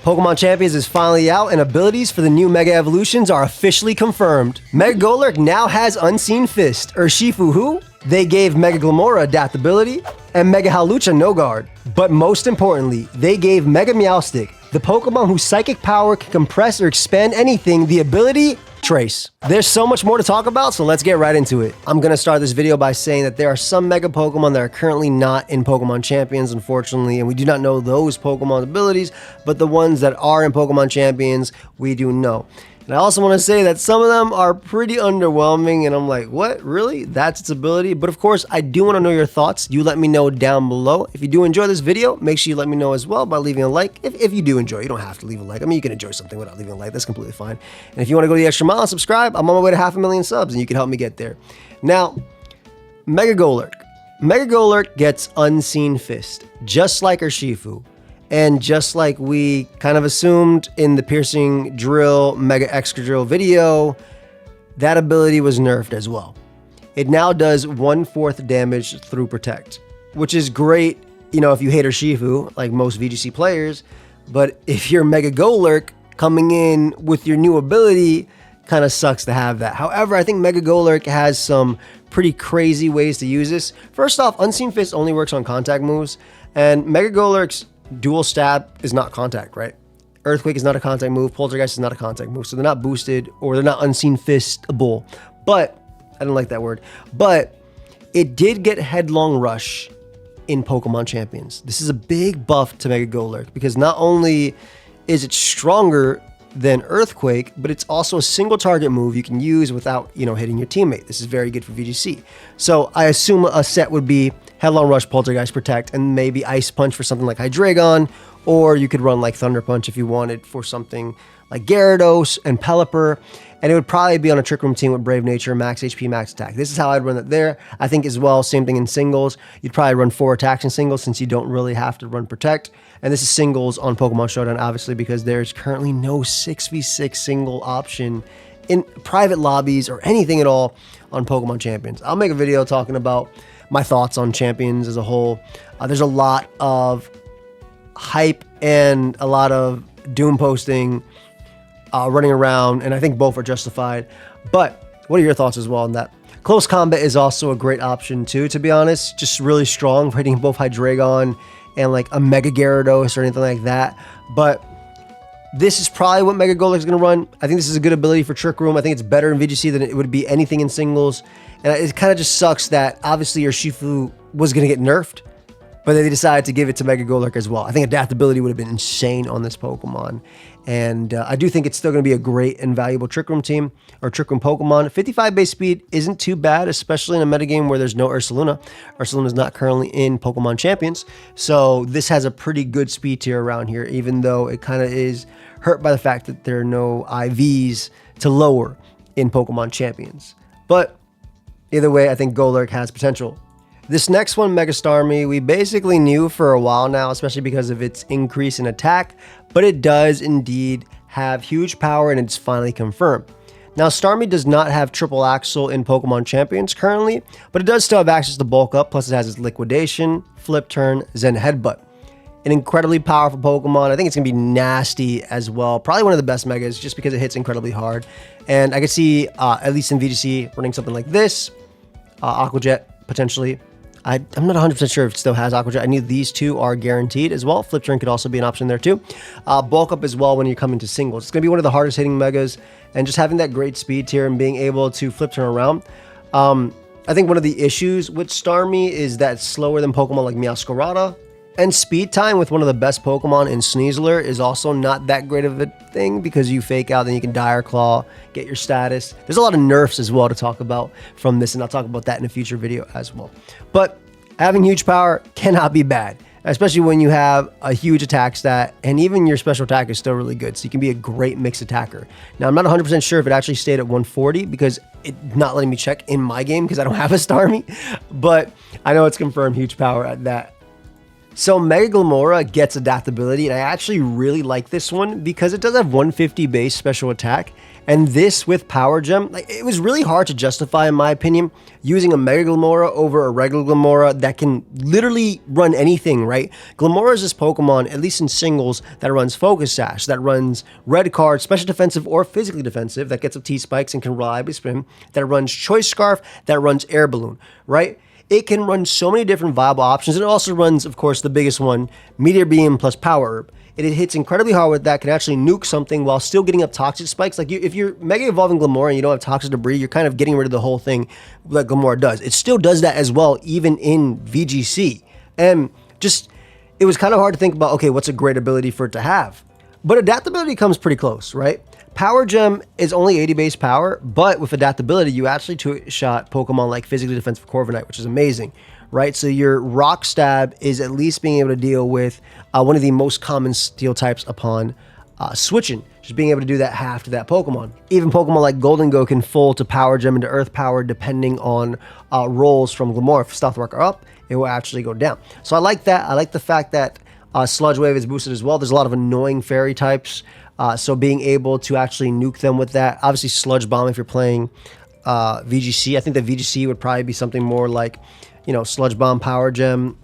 Pokemon Champions is finally out, and abilities for the new Mega Evolutions are officially confirmed. Mega Golurk now has Unseen Fist. Urshifu who? They gave Mega Glimmora adaptability, and Mega Hawlucha no guard. But most importantly, they gave Mega Meowstic, the Pokemon whose psychic power can compress or expand anything, the ability Trace. There's so much more to talk about, so let's get right into it. I'm going to start this video by saying that there are some Mega Pokemon that are currently not in Pokemon Champions, unfortunately, and we do not know those Pokemon abilities, but the ones that are in Pokemon Champions, we do know. And I also want to say that some of them are pretty underwhelming, and I'm like, what? Really? That's its ability? But of course, I do want to know your thoughts. You let me know down below. If you do enjoy this video, make sure you let me know as well by leaving a like. If you do enjoy, you don't have to leave a like. I mean, you can enjoy something without leaving a like. That's completely fine. And if you want to go the extra mile and subscribe, I'm on my way to 500,000 subs, and you can help me get there. Now, Mega Golurk. Mega Golurk gets Unseen Fist, just like Urshifu. And just like we kind of assumed in the Piercing Drill Mega Excadrill video, that ability was nerfed as well. It now does 1/4 damage through Protect, which is great, you know, if you hate Urshifu, like most VGC players. But if you're Mega Golurk, coming in with your new ability kind of sucks to have that. However, I think Mega Golurk has some pretty crazy ways to use this. First off, Unseen Fist only works on contact moves, and Mega Golurk's dual stab is not contact, right? Earthquake is not a contact move. Poltergeist is not a contact move. So they're not boosted, or they're not Unseen Fistable. But, I don't like that word. But it did get Headlong Rush in Pokemon Champions. This is a big buff to Mega Golurk, because not only is it stronger than Earthquake, but it's also a single target move you can use without, you know, hitting your teammate. This is very good for VGC. So I assume a set would be Headlong Rush, Poltergeist, Protect, and maybe Ice Punch for something like Hydreigon, or you could run like Thunder Punch if you wanted for something like Gyarados and Pelipper, and it would probably be on a Trick Room team with Brave Nature, Max HP, Max Attack. This is how I'd run it there. I think as well, same thing in singles. You'd probably run 4 attacks in singles since you don't really have to run Protect. And this is singles on Pokemon Showdown, obviously, because there's currently no 6v6 single option in private lobbies or anything at all on Pokemon Champions. I'll make a video talking about my thoughts on Champions as a whole. There's a lot of hype and a lot of doom posting running around, and I think both are justified. But what are your thoughts as well on that? Close Combat is also a great option too, to be honest. Just really strong, hitting both Hydreigon and like a Mega Gyarados or anything like that. But this is probably what Mega Golurk is going to run. I think this is a good ability for Trick Room. I think it's better in VGC than it would be anything in singles. And it kind of just sucks that obviously Urshifu was going to get nerfed, but they decided to give it to Mega Golurk as well. I think adaptability would have been insane on this Pokemon. And I do think it's still going to be a great and valuable Trick Room team, or Trick Room Pokemon. 55 base speed isn't too bad, especially in a metagame where there's no Ursaluna. Ursaluna is not currently in Pokemon Champions. So this has a pretty good speed tier around here, even though it kind of is hurt by the fact that there are no IVs to lower in Pokemon Champions. But either way, I think Golurk has potential. This next one, Mega Starmie, we basically knew for a while now, especially because of its increase in attack, but it does indeed have huge power, and it's finally confirmed. Now, Starmie does not have Triple Axle in Pokemon Champions currently, but it does still have access to Bulk Up, plus it has its Liquidation, Flip Turn, Zen Headbutt. An incredibly powerful Pokemon. I think it's going to be nasty as well. Probably one of the best Megas, just because it hits incredibly hard. And I could see, at least in VGC, running something like this, Aqua Jet, potentially. I'm not 100% sure if it still has Aqua Jet. I knew these two are guaranteed as well. Flip Turn could also be an option there too. Bulk Up as well when you come into singles. It's going to be one of the hardest hitting Megas, and just having that great speed tier and being able to Flip Turn around. I think one of the issues with Starmie is that it's slower than Pokemon like Meowscarada, and speed time with one of the best Pokemon in Sneasler is also not that great of a thing, because you fake out, then you can Dire Claw, get your status. There's a lot of nerfs as well to talk about from this, and I'll talk about that in a future video as well. But having huge power cannot be bad, especially when you have a huge attack stat, and even your special attack is still really good, so you can be a great mixed attacker. Now, I'm not 100% sure if it actually stayed at 140, because it's not letting me check in my game because I don't have a Starmie, but I know it's confirmed huge power at that. So Mega Glimmora gets adaptability, and I actually really like this one because it does have 150 base special attack, and this with Power Gem, like, it was really hard to justify, in my opinion, using a Mega Glimmora over a regular Glimmora that can literally run anything, right? Glimmora is this Pokemon, at least in singles, that runs Focus Sash, that runs Red Card, special defensive or physically defensive, that gets up T-Spikes and can reliably spin, that runs Choice Scarf, that runs Air Balloon, right? It can run so many different viable options. It also runs, of course, the biggest one, Meteor Beam plus Power Herb. It hits incredibly hard with that, can actually nuke something while still getting up Toxic Spikes. Like, if you're Mega Evolving Glimmora and you don't have Toxic Debris, you're kind of getting rid of the whole thing like Glimmora does. It still does that as well, even in VGC. And just, it was kind of hard to think about, okay, what's a great ability for it to have? But adaptability comes pretty close, right? Power Gem is only 80 base power, but with adaptability, you actually two-shot Pokemon like physically defensive Corviknight, which is amazing, right? So your Rock Stab is at least being able to deal with one of the most common steel types upon switching, just being able to do that half to that Pokemon. Even Pokemon like Golden Go can fold to Power Gem into Earth Power depending on rolls from Glimmora. If Stealth Rock are up, it will actually go down. So I like that. I like the fact that Sludge Wave is boosted as well. There's a lot of annoying fairy types, so being able to actually nuke them with that. Obviously, Sludge Bomb if you're playing VGC. I think that VGC would probably be something more like, you know, Sludge Bomb, Power Gem,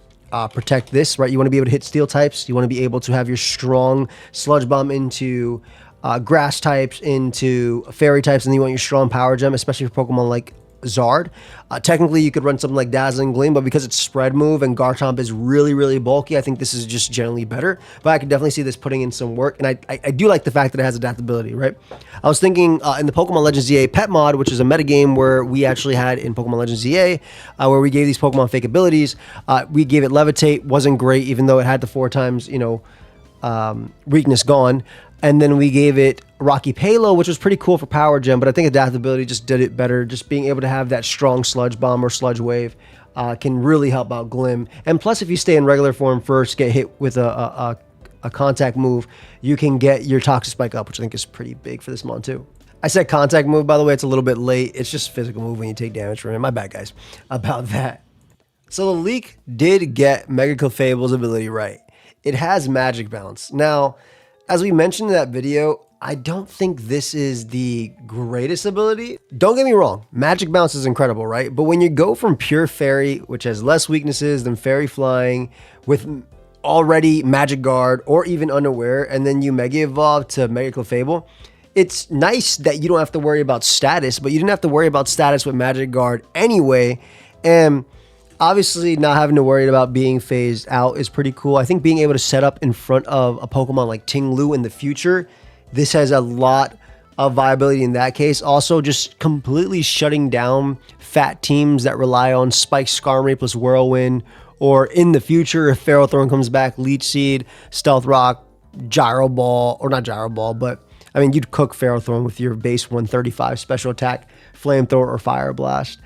protect this, right? You want to be able to hit steel types. You want to be able to have your strong Sludge Bomb into grass types, into fairy types, and then you want your strong Power Gem, especially for Pokemon like Zard. Technically, you could run something like Dazzling Gleam, but because it's spread move and Garchomp is really, really bulky, I think this is just generally better. But I could definitely see this putting in some work, and I do like the fact that it has adaptability, right? I was thinking in the Pokemon Legends ZA Pet Mod, which is a metagame where we actually had in Pokemon Legends ZA, where we gave these Pokemon fake abilities. We gave it Levitate, wasn't great, even though it had the 4 times, you know, weakness gone. And then we gave it Rocky Palo, which was pretty cool for Power Gem, but I think adaptability just did it better. Just being able to have that strong Sludge Bomb or Sludge Wave can really help out Glim. And plus, if you stay in regular form first, get hit with a contact move, you can get your Toxic Spike up, which I think is pretty big for this mon too. I said contact move, by the way, it's a little bit late. It's just physical move when you take damage from it. My bad, guys, about that. So the leak did get Mega Clefable's ability right. It has Magic Bounce. Now, as we mentioned in that video, I don't think this is the greatest ability. Don't get me wrong, Magic Bounce is incredible, right? But when you go from pure Fairy, which has less weaknesses than Fairy Flying, with already Magic Guard or even Unaware, and then you Mega Evolve to Mega Clefable, it's nice that you don't have to worry about status, but you didn't have to worry about status with Magic Guard anyway. And obviously, not having to worry about being phased out is pretty cool. I think being able to set up in front of a Pokemon like Ting-Lu in the future, this has a lot of viability in that case. Also, just completely shutting down fat teams that rely on Spike Skarmory plus Whirlwind, or in the future, if Ferrothorn comes back, Leech Seed, Stealth Rock, Gyro Ball, or not Gyro Ball, but I mean, you'd cook Ferrothorn with your base 135 special attack, Flamethrower, or Fire Blast.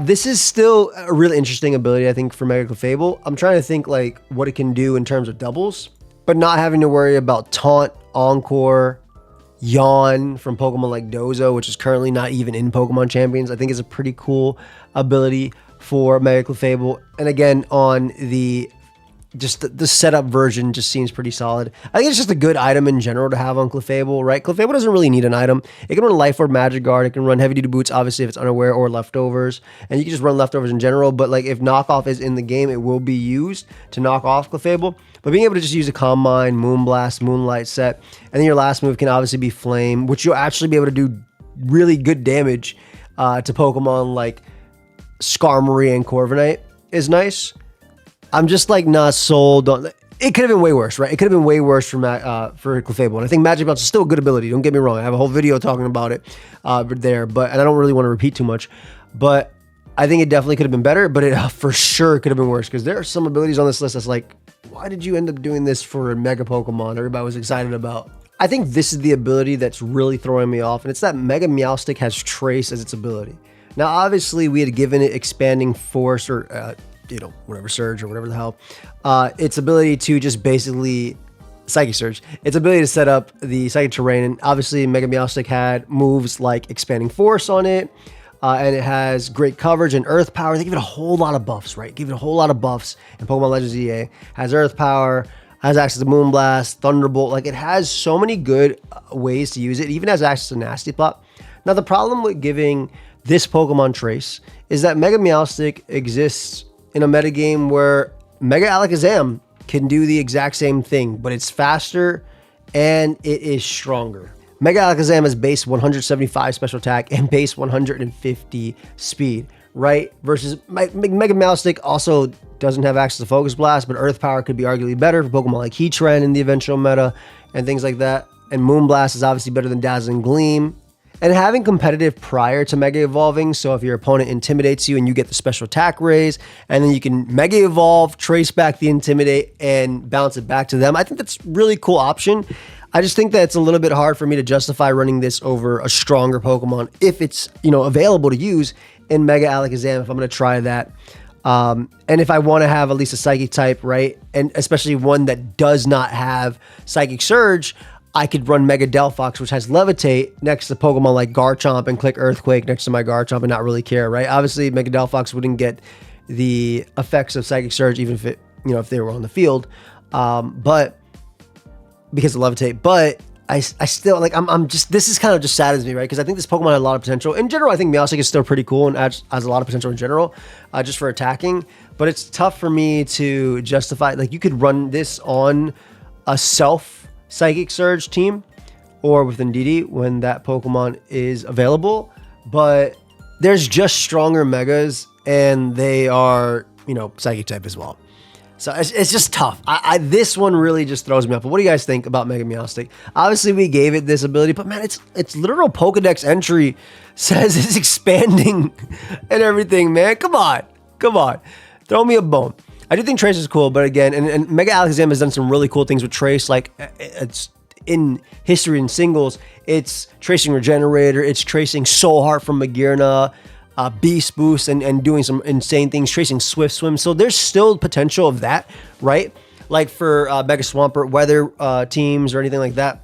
This is still a really interesting ability, I think, for Mega Clefable. I'm trying to think like what it can do in terms of doubles, but not having to worry about Taunt, Encore, Yawn from Pokemon like Dozo, which is currently not even in Pokemon Champions. I think is a pretty cool ability for Mega Clefable. And again, on the setup version just seems pretty solid. I think it's just a good item in general to have on Clefable, right? Clefable doesn't really need an item. It can run Life Orb, Magic Guard. It can run Heavy Duty Boots, obviously, if it's Unaware, or Leftovers. And you can just run Leftovers in general. But like if Knockoff is in the game, it will be used to knock off Clefable. But being able to just use a Calm Mind, Moonblast, Moonlight set, and then your last move can obviously be Flame, which you'll actually be able to do really good damage to Pokemon like Skarmory and Corviknight is nice. I'm just like not sold on. It could have been way worse, right? It could have been way worse for Clefable. And I think Magic Bounce is still a good ability. Don't get me wrong. I have a whole video talking about it there, and I don't really want to repeat too much. But I think it definitely could have been better, but it for sure could have been worse, because there are some abilities on this list that's like, why did you end up doing this for a Mega Pokemon everybody was excited about? I think this is the ability that's really throwing me off, and it's that Mega Meowstic has Trace as its ability. Now, obviously, we had given it Expanding Force, or whatever, Surge, or whatever the hell. Its ability to just basically Psychic Surge. Its ability to set up the Psychic Terrain, and obviously Mega Meowstic had moves like Expanding Force on it. and it has great coverage and earth power. They give it a whole lot of buffs, right? Give it a whole lot of buffs in Pokemon Legends EA. Has earth power, has access to Moonblast, Thunderbolt. Like, it has so many good ways to use it. It even has access to Nasty Plot. Now, the problem with giving this Pokemon Trace is that Mega Meowstic exists in a metagame where Mega Alakazam can do the exact same thing, but it's faster and it is stronger. Mega Alakazam is base 175 special attack and base 150 speed, right? Versus Mega Meowstic also doesn't have access to Focus Blast, but Earth Power could be arguably better for Pokemon like Heatran in the eventual meta and things like that. And Moonblast is obviously better than Dazzling Gleam. And having competitive prior to Mega Evolving, so if your opponent intimidates you and you get the special attack raise, and then you can Mega Evolve, trace back the Intimidate, and bounce it back to them, I think that's a really cool option. I just think that it's a little bit hard for me to justify running this over a stronger Pokemon if it's, you know, available to use in Mega Alakazam, if I'm going to try that. And if I want to have at least a Psychic type, right, and especially one that does not have Psychic Surge, I could run Mega Delphox, which has Levitate, next to Pokemon like Garchomp, and click Earthquake next to my Garchomp and not really care, right? Obviously, Mega Delphox wouldn't get the effects of Psychic Surge, even if it, you know, if they were on the field, but because of Levitate. But I still, like, I'm just, this is kind of just saddens me, right? Because I think this Pokemon had a lot of potential. In general, I think Meowstic is still pretty cool and has a lot of potential in general, just for attacking. But it's tough for me to justify, like, you could run this on a Psychic Surge team or with Indeedee when that Pokemon is available, but there's just stronger Megas and they are, you know, Psychic type as well. So it's just tough. This one really just throws me off. But what do you guys think about Mega Meowstic? Obviously, we gave it this ability, but man, its literal Pokedex entry says it's expanding and everything, man. Come on. Throw me a bone. I do think Trace is cool, but again, and Mega Alakazam has done some really cool things with Trace. Like, it's in history in singles, it's tracing Regenerator, it's tracing Soul Heart from Magearna, Beast Boost, and doing some insane things, tracing Swift Swim. So there's still potential of that, right? Like for Mega Swampert, weather teams or anything like that,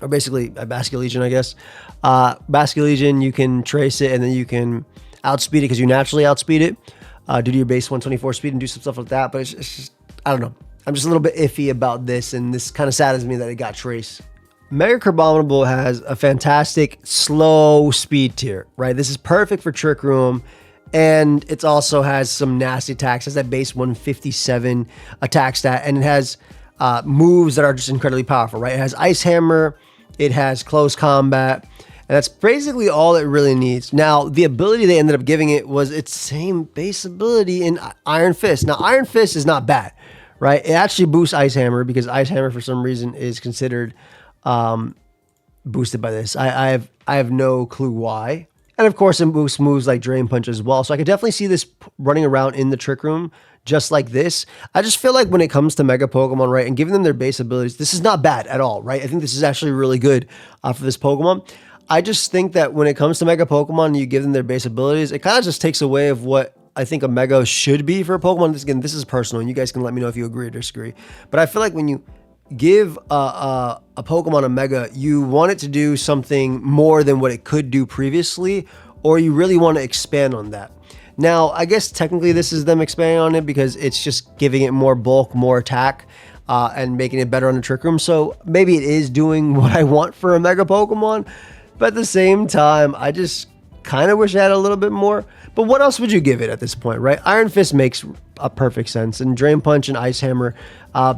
or basically Basculegion, I guess. Basculegion, you can trace it and then you can outspeed it because you naturally outspeed it. Due to your base 124 speed and do some stuff like that. But it's just, I don't know. I'm just a little bit iffy about this, and this kind of saddens me that it got Trace. Mega Crabominable has a fantastic slow speed tier, right? This is perfect for Trick Room, and it also has some nasty attacks. It has that base 157 attack stat, and it has moves that are just incredibly powerful, right? It has Ice Hammer, it has Close Combat, and that's basically all it really needs. Now, the ability they ended up giving it was its same base ability in Iron Fist. Now, Iron Fist is not bad, right? It actually boosts Ice Hammer because Ice Hammer, for some reason, is considered boosted by this. I have no clue why. And of course, it boosts moves like Drain Punch as well. So I could definitely see this running around in the Trick Room just like this. I just feel like when it comes to Mega Pokemon, right, and giving them their base abilities, this is not bad at all, right? I think this is actually really good for this Pokemon. I just think that when it comes to Mega Pokemon and you give them their base abilities, it kind of just takes away of what I think a Mega should be for a Pokemon. Again, this is personal, and you guys can let me know if you agree or disagree. But I feel like when you give a Pokemon a Mega, you want it to do something more than what it could do previously, or you really want to expand on that. Now, I guess technically this is them expanding on it because it's just giving it more bulk, more attack, and making it better on the Trick Room. So maybe it is doing what I want for a Mega Pokemon. But at the same time, I just kind of wish I had a little bit more. But what else would you give it at this point, right? Iron Fist makes a perfect sense. And Drain Punch and Ice Hammer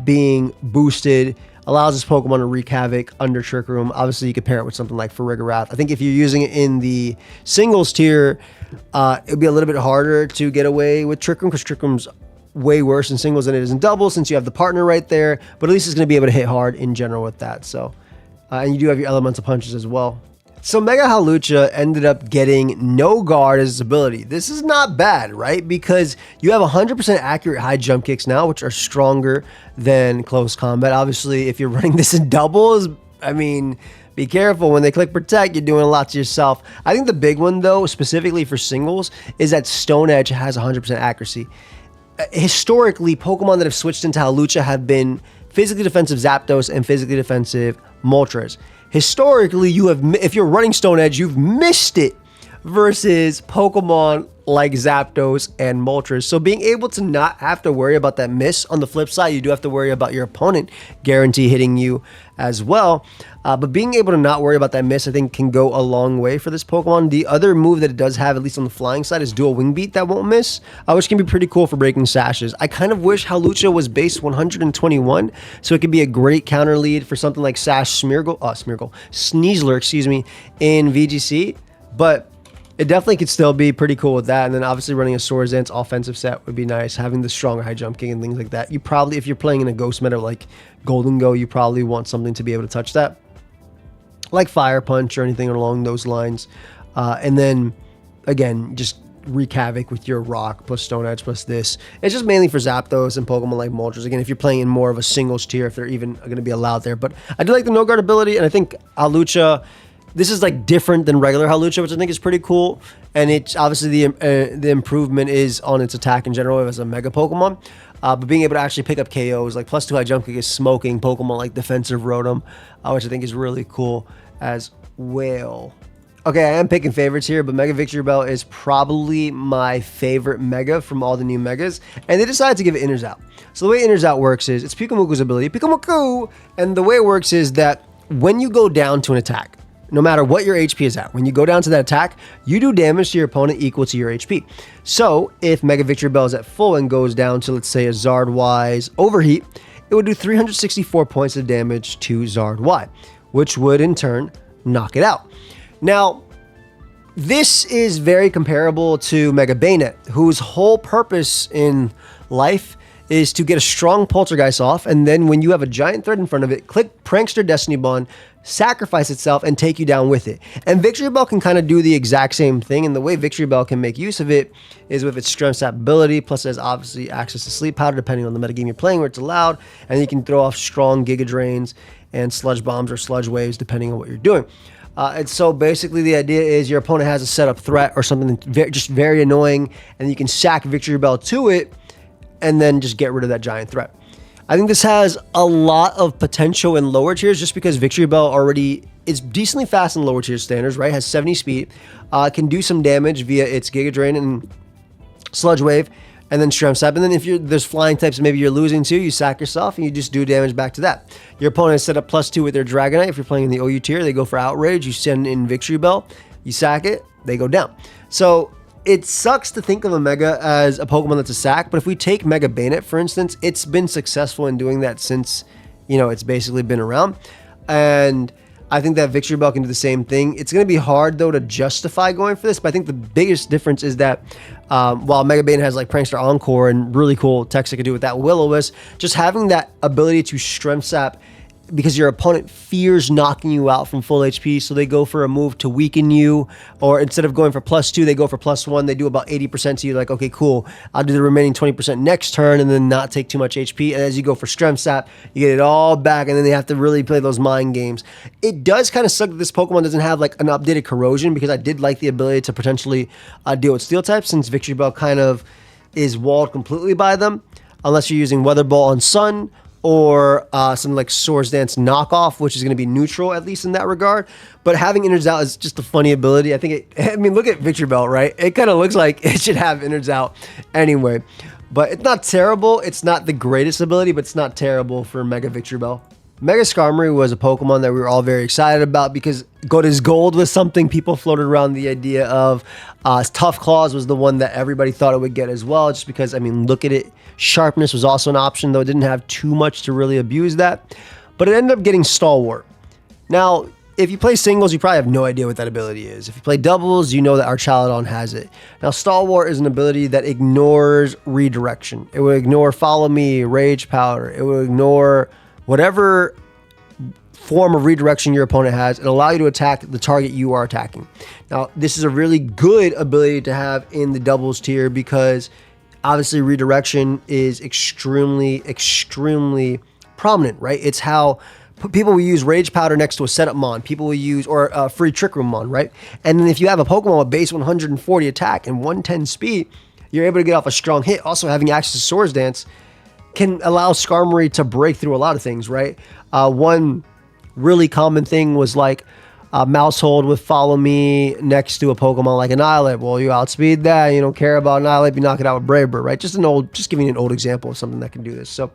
being boosted allows this Pokemon to wreak havoc under Trick Room. Obviously, you could pair it with something like Farigarath. I think if you're using it in the singles tier, it would be a little bit harder to get away with Trick Room because Trick Room's way worse in singles than it is in doubles since you have the partner right there. But at least it's going to be able to hit hard in general with that. So, and you do have your Elemental Punches as well. So Mega Hawlucha ended up getting no guard as its ability. This is not bad, right? Because you have 100% accurate high jump kicks now, which are stronger than close combat. Obviously, if you're running this in doubles, I mean, be careful. When they click protect, you're doing a lot to yourself. I think the big one, though, specifically for singles, is that Stone Edge has 100% accuracy. Historically, Pokemon that have switched into Hawlucha have been physically defensive Zapdos and physically defensive Moltres. Historically, if you're running Stone Edge, you've missed it versus Pokemon like Zapdos and Moltres. So being able to not have to worry about that miss. On the flip side, you do have to worry about your opponent guarantee hitting you as well. But being able to not worry about that miss, I think, can go a long way for this Pokemon. The other move that it does have, at least on the flying side, is Dual Wing Beat that won't miss, which can be pretty cool for breaking sashes. I kind of wish Hawlucha was base 121, so it could be a great counter lead for something like Sneasler, excuse me, in VGC. But it definitely could still be pretty cool with that. And then obviously running a Swords Dance offensive set would be nice. Having the stronger high jump king and things like that. You probably, if you're playing in a ghost meta like Golden Go, you probably want something to be able to touch that, like Fire Punch or anything along those lines. And then again, just wreak havoc with your Rock plus Stone Edge plus this. It's just mainly for Zapdos and Pokemon like Moltres. Again, if you're playing in more of a singles tier, if they're even going to be allowed there. But I do like the no guard ability, and I think Hawlucha, this is like different than regular Hawlucha, which I think is pretty cool. And it's obviously the improvement is on its attack in general as a Mega Pokemon. But being able to actually pick up KOs, like +2 high jump kick is smoking Pokemon like Defensive Rotom, which I think is really cool as well. Okay, I am picking favorites here, but Mega Victreebel is probably my favorite Mega from all the new Megas. And they decided to give it Inners Out. So the way Inners Out works is, it's Pikamuku's ability, Pikamuku! And the way it works is that when you go down to an attack, no matter what your HP is at, when you go down to that attack, you do damage to your opponent equal to your HP. So if Mega Victreebel is at full and goes down to, let's say, a Zard-wise Overheat, it would do 364 points of damage to Zard-Y, which would in turn knock it out. Now, this is very comparable to Mega Bayonet, whose whole purpose in life is to get a strong Poltergeist off, and then when you have a giant threat in front of it, click Prankster Destiny Bond, sacrifice itself, and take you down with it. And Victreebel can kind of do the exact same thing, and the way Victreebel can make use of it is with its Strength Sap ability, plus it has obviously access to Sleep Powder depending on the metagame you're playing where it's allowed, and you can throw off strong Giga Drains and Sludge Bombs or Sludge Waves depending on what you're doing. And so basically the idea is your opponent has a setup threat or something just very annoying, and you can sack Victreebel to it, and then just get rid of that giant threat. I think this has a lot of potential in lower tiers just because Victreebel already is decently fast in lower tier standards, right? Has 70 speed, can do some damage via its Giga Drain and Sludge Wave, and then Strength Sap. And then if there's flying types maybe you're losing to, you sack yourself and you just do damage back to that. Your opponent is set up +2 with their Dragonite. If you're playing in the OU tier, they go for Outrage. You send in Victreebel, you sack it, they go down. So it sucks to think of a Mega as a Pokemon that's a sack, but if we take Mega Bayonet, for instance, it's been successful in doing that since, it's basically been around. And I think that Victreebel can do the same thing. It's going to be hard, though, to justify going for this, but I think the biggest difference is that while Mega Bayonet has like Prankster Encore and really cool techs it could do with that Will-O-Wisp, just having that ability to Strength Sap because your opponent fears knocking you out from full HP, so they go for a move to weaken you, or instead of going for +2, they go for +1. They do about 80% to you, like, okay, cool, I'll do the remaining 20% next turn and then not take too much HP. And as you go for Strength Sap, you get it all back, and then they have to really play those mind games. It does kind of suck that this Pokemon doesn't have like an updated Corrosion, because I did like the ability to potentially deal with Steel types, since Victreebel kind of is walled completely by them, unless you're using Weather Ball on Sun, or something like Swords Dance knockoff, which is going to be neutral, at least in that regard. But having Inners Out is just a funny ability. I mean, look at Victreebel, right? It kind of looks like it should have Inners Out anyway. But it's not terrible. It's not the greatest ability, but it's not terrible for Mega Victreebel. Mega Skarmory was a Pokemon that we were all very excited about because Gold was something people floated around the idea of. Tough Claws was the one that everybody thought it would get as well, just because, I mean, look at it. Sharpness was also an option, though it didn't have too much to really abuse that. But it ended up getting Stalwart. Now, if you play singles, you probably have no idea what that ability is. If you play doubles, you know that Archaludon has it. Now, Stalwart is an ability that ignores redirection. It will ignore Follow Me, Rage Powder. It will ignore whatever form of redirection your opponent has and allow you to attack the target you are attacking. Now, this is a really good ability to have in the doubles tier because obviously redirection is extremely prominent, right? It's how people will use Rage Powder next to a setup mon. People will use, or a free Trick Room mon, right? And then if you have a Pokemon with base 140 attack and 110 speed, you're able to get off a strong hit. Also, having access to Swords Dance can allow Skarmory to break through a lot of things, right? One really common thing was like mouse hold with Follow Me next to a Pokemon like an Annihilape. Well, you outspeed that. You don't care about Annihilape. You knock it out with Brave Bird, right? Just giving you an old example of something that can do this. So,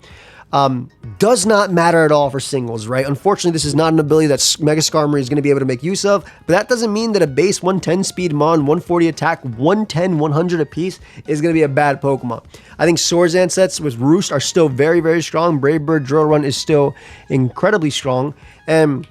does not matter at all for singles, right? Unfortunately, this is not an ability that Mega Skarmory is going to be able to make use of, but that doesn't mean that a base 110 speed Mon, 140 attack, 110, 100 apiece is going to be a bad Pokemon. I think Swordsdance sets with Roost are still very, very strong. Brave Bird Drill Run is still incredibly strong, and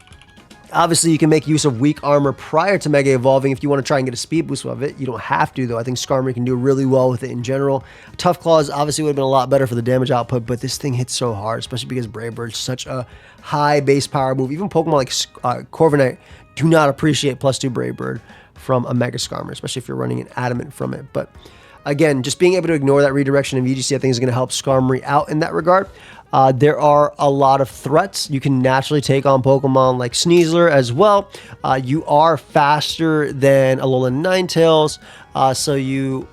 obviously, you can make use of weak armor prior to Mega Evolving if you want to try and get a speed boost of it. You don't have to, though. I think Skarmory can do really well with it in general. Tough Claws obviously would have been a lot better for the damage output, but this thing hits so hard, especially because Brave Bird's such a high base power move. Even Pokemon like Corviknight do not appreciate +2 Brave Bird from a Mega Skarmory, especially if you're running an Adamant from it. But again, just being able to ignore that redirection in VGC, I think is going to help Skarmory out in that regard. There are a lot of threats. You can naturally take on Pokemon like Sneasler as well. You are faster than Alolan Ninetales, so you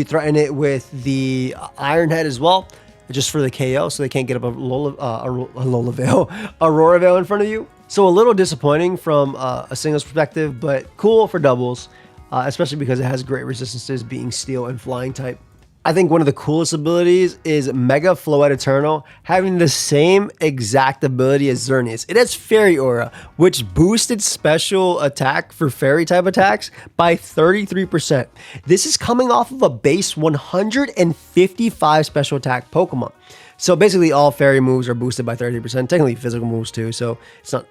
threaten it with the Iron Head as well, just for the KO, so they can't get up Aurora Veil in front of you. So a little disappointing from a singles perspective, but cool for doubles, especially because it has great resistances, being Steel and Flying type. I think one of the coolest abilities is Mega Floette Eternal, having the same exact ability as Xerneas. It has Fairy Aura, which boosted special attack for Fairy type attacks by 33%. This is coming off of a base 155 special attack Pokemon. So basically all Fairy moves are boosted by 30%, technically physical moves too, so it's not,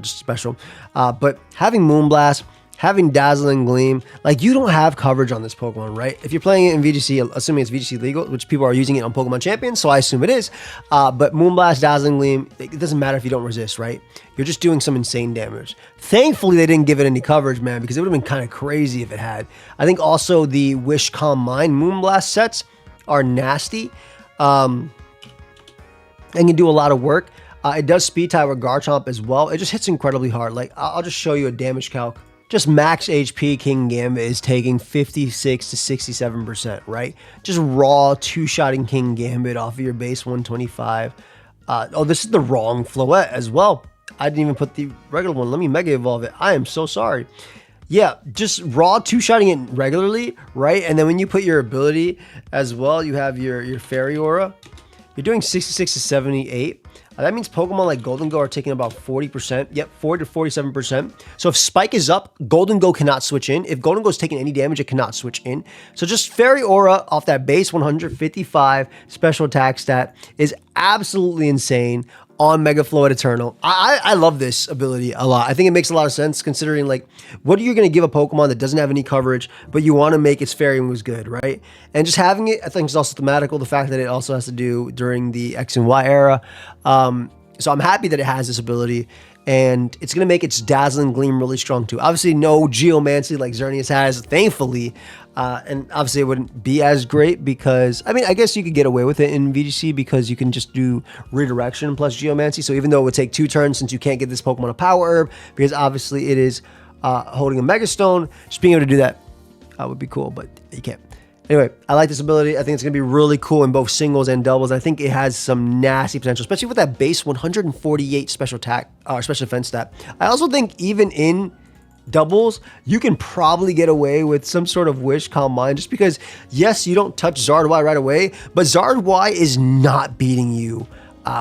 just special. But having Moonblast, having Dazzling Gleam, like, you don't have coverage on this Pokemon, right? If you're playing it in VGC, assuming it's VGC legal, which people are using it on Pokemon Champions, so I assume it is, but Moonblast, Dazzling Gleam, it doesn't matter if you don't resist, right? You're just doing some insane damage. Thankfully, they didn't give it any coverage, man, because it would have been kind of crazy if it had. I think also the Wish Calm Mind Moonblast sets are nasty, and can do a lot of work. It does speed tie with Garchomp as well. It just hits incredibly hard. Like, I'll just show you a damage calc. Just max HP King Gambit is taking 56 to 67%, right? Just raw two-shotting King Gambit off of your base 125. This is the wrong Floette as well. I didn't even put the regular one. Let me Mega Evolve it. I am so sorry. Yeah, just raw two-shotting it regularly, right? And then when you put your ability as well, you have your Fairy Aura. You're doing 66 to 78. That means Pokemon like Golden Go are taking about 40%. Yep, 40 to 47%. So if Spike is up, Golden Go cannot switch in. If Golden Go is taking any damage, it cannot switch in. So just Fairy Aura off that base 155 special attack stat is absolutely insane on Mega Floette Eternal. I love this ability a lot. I think it makes a lot of sense considering, like, what are you going to give a Pokemon that doesn't have any coverage, but you want to make its Fairy moves good, right? And just having it, I think, is also thematical. The fact that it also has to do during the X and Y era. So I'm happy that it has this ability, and it's going to make its Dazzling Gleam really strong too. Obviously, no Geomancy like Xerneas has, thankfully. And obviously, it wouldn't be as great because, I mean, I guess you could get away with it in VGC because you can just do Redirection plus Geomancy. So even though it would take 2 turns, since you can't get this Pokemon a Power Herb, because obviously it is holding a Mega Stone, just being able to do that would be cool, but you can't. Anyway, I like this ability. I think it's going to be really cool in both singles and doubles. I think it has some nasty potential, especially with that base 148 special attack or special defense stat. I also think even in doubles, you can probably get away with some sort of Wish Calm Mind, just because, yes, you don't touch Zardwai right away, but Zardwai is not beating you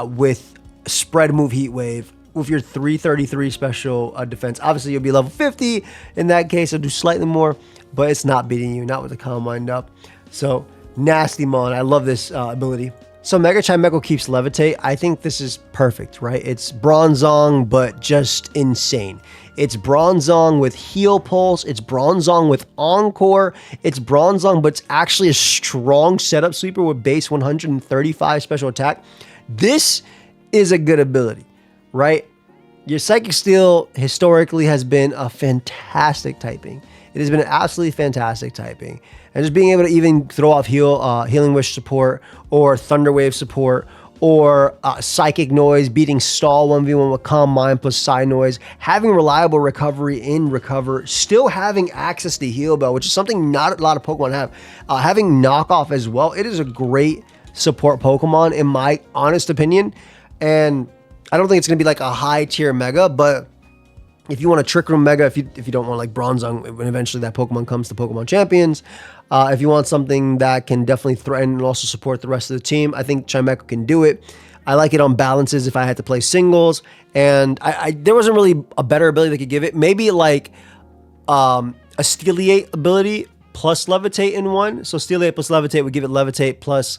with Spread Move Heat Wave with your 333 special defense. Obviously, you'll be level 50 in that case, it'll do slightly more, but it's not beating you, not with the Calm Mind up. So, nasty Mon. I love this ability. So, Mega Chimecho keeps Levitate. I think this is perfect, right? It's Bronzong, but just insane. It's Bronzong with Heal Pulse. It's Bronzong with Encore. It's Bronzong, but it's actually a strong setup sweeper with base 135 special attack. This is a good ability, right? Your Psychic Steel historically has been a fantastic typing. It has been an absolutely fantastic typing. And just being able to even throw off Healing Wish support or Thunder Wave support or Psychic Noise, beating Stall 1v1 with Calm Mind plus Psy Noise, having reliable recovery in Recover, still having access to Heal Bell, which is something not a lot of Pokemon have. Having Knockoff as well. It is a great support Pokemon in my honest opinion. And I don't think it's going to be like a high tier Mega, but if you want a Trick Room Mega, if you don't want like Bronzong when eventually that Pokemon comes to Pokemon Champions, if you want something that can definitely threaten and also support the rest of the team, I think Chimecho can do it. I like it on balances if I had to play singles, and there wasn't really a better ability that could give it. Maybe like a Steeliate ability plus Levitate in one. So Steeliate plus Levitate would give it Levitate plus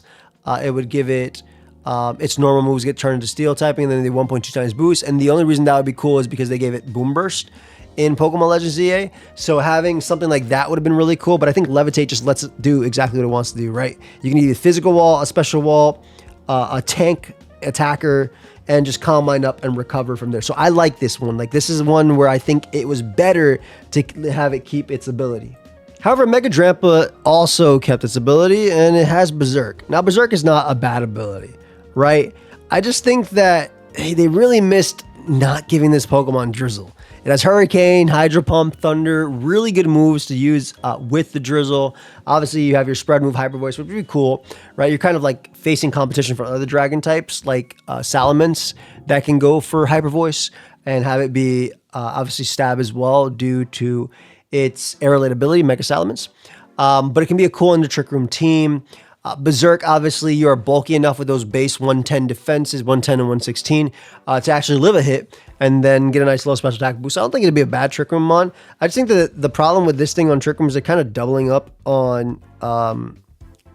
it would give it its normal moves get turned into Steel typing, and then the 1.2 times boost. And the only reason that would be cool is because they gave it Boom Burst in Pokemon Legends ZA. So having something like that would have been really cool. But I think Levitate just lets it do exactly what it wants to do, right? You can either physical wall, a special wall, a tank attacker, and just Calm Mind up and recover from there. So I like this one. Like, this is one where I think it was better to have it keep its ability. However, Mega Drampa also kept its ability, and it has Berserk. Now, Berserk is not a bad ability, right? I just think that they really missed not giving this Pokemon Drizzle. It has Hurricane, Hydro Pump, Thunder, really good moves to use with the Drizzle. Obviously, you have your spread move, Hyper Voice, which would be cool, right? You're kind of like facing competition for other Dragon types, like Salamence, that can go for Hyper Voice and have it be obviously Stab as well due to its air-related ability, Mega Salamence. But it can be a cool in the Trick Room team. Berserk, obviously, you are bulky enough with those base 110 defenses, 110 and 116, to actually live a hit and then get a nice little special attack boost. I don't think it'd be a bad Trick Room mon. I just think that the problem with this thing on Trick Room is they're kind of doubling up on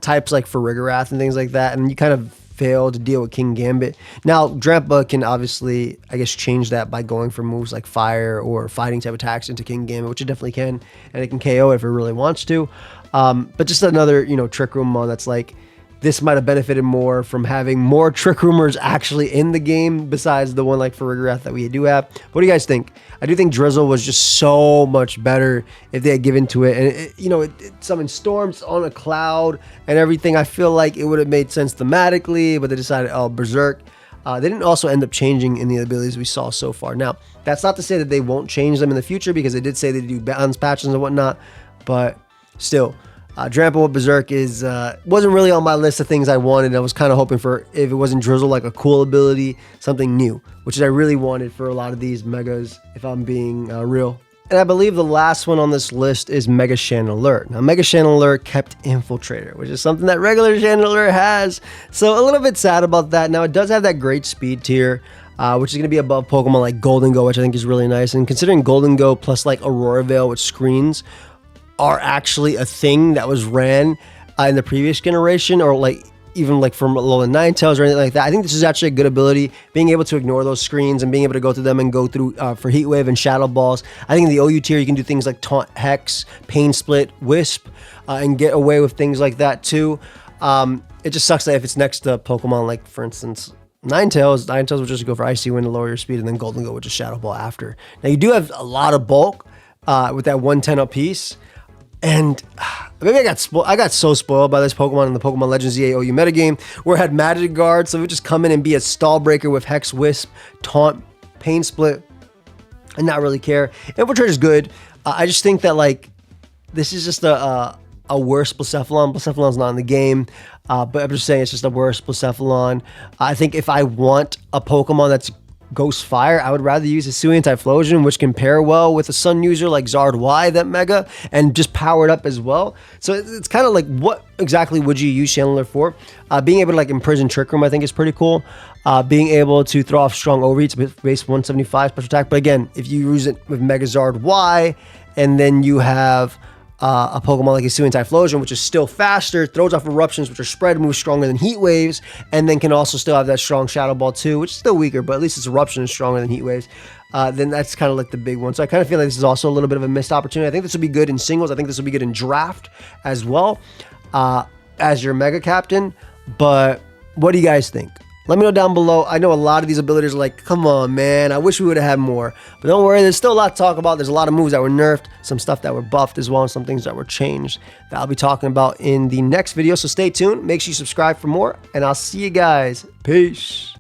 types like Farigarath and things like that, and you kind of fail to deal with King Gambit. Now, Drampa can obviously, I guess, change that by going for moves like Fire or Fighting type attacks into King Gambit, which it definitely can, and it can KO if it really wants to. But just another, Trick Room mon that's like, this might have benefited more from having more Trick Roomers actually in the game besides the one like Farigarath that we do have. What do you guys think? I do think Drizzle was just so much better if they had given to it. And, it summoned storms on a cloud and everything. I feel like it would have made sense thematically, but they decided, Berserk. They didn't also end up changing in the abilities we saw so far. Now, that's not to say that they won't change them in the future, because they did say they do balance patches and whatnot, but still, Drampa with Berserk wasn't really on my list of things I wanted. I was kind of hoping for, if it wasn't Drizzle, like a cool ability, something new, which is I really wanted for a lot of these Megas, if I'm being real. And I believe the last one on this list is Mega Chandelure. Now, Mega Chandelure kept Infiltrator, which is something that regular Chandelure has. So a little bit sad about that. Now, it does have that great speed tier, which is going to be above Pokemon like Golden Go, which I think is really nice. And considering Golden Go plus like Aurora Veil with screens are actually a thing that was ran in the previous generation, or like even like from Alolan Ninetales or anything like that, I think this is actually a good ability, being able to ignore those screens and being able to go through them and go through for Heat Wave and Shadow Balls. I think in the OU tier, you can do things like Taunt, Hex, Pain Split, Wisp, and get away with things like that too. It just sucks that if it's next to Pokemon like, for instance, Ninetales would just go for Icy Wind to lower your speed, and then Golden Go would just Shadow Ball after. Now, you do have a lot of bulk with that 110 apiece. And maybe I got so spoiled by this Pokemon in the Pokemon Legends ZA OU metagame, where it had Magic Guard, so it would just come in and be a stall breaker with Hex, Wisp, Taunt, Pain Split, and not really care. Infiltrate is good. I just think that, like, this is just a worse Blacephalon. Blacephalon's not in the game, but I'm just saying it's just a worse Blacephalon. I think if I want a Pokemon that's Ghost Fire, I would rather use Hisuian Typhlosion, which can pair well with a Sun user like Zard Y, that Mega, and just power it up as well. So it's kind of like, what exactly would you use Chandelure for? Being able to like imprison Trick Room, I think, is pretty cool. Being able to throw off strong overheats with base 175 special attack. But again, if you use it with Mega Zard Y, and then you have a Pokemon like Hisuian Typhlosion, which is still faster, throws off eruptions, which are spread moves stronger than Heat Waves, and then can also still have that strong Shadow Ball too, which is still weaker, but at least its eruption is stronger than Heat Waves. Then that's kind of like the big one. So I kind of feel like this is also a little bit of a missed opportunity. I think this would be good in singles. I think this would be good in draft as well, as your Mega Captain. But what do you guys think? Let me know down below. I know a lot of these abilities are like, come on, man, I wish we would have had more. But don't worry, there's still a lot to talk about. There's a lot of moves that were nerfed, some stuff that were buffed as well, and some things that were changed that I'll be talking about in the next video. So stay tuned. Make sure you subscribe for more, and I'll see you guys. Peace.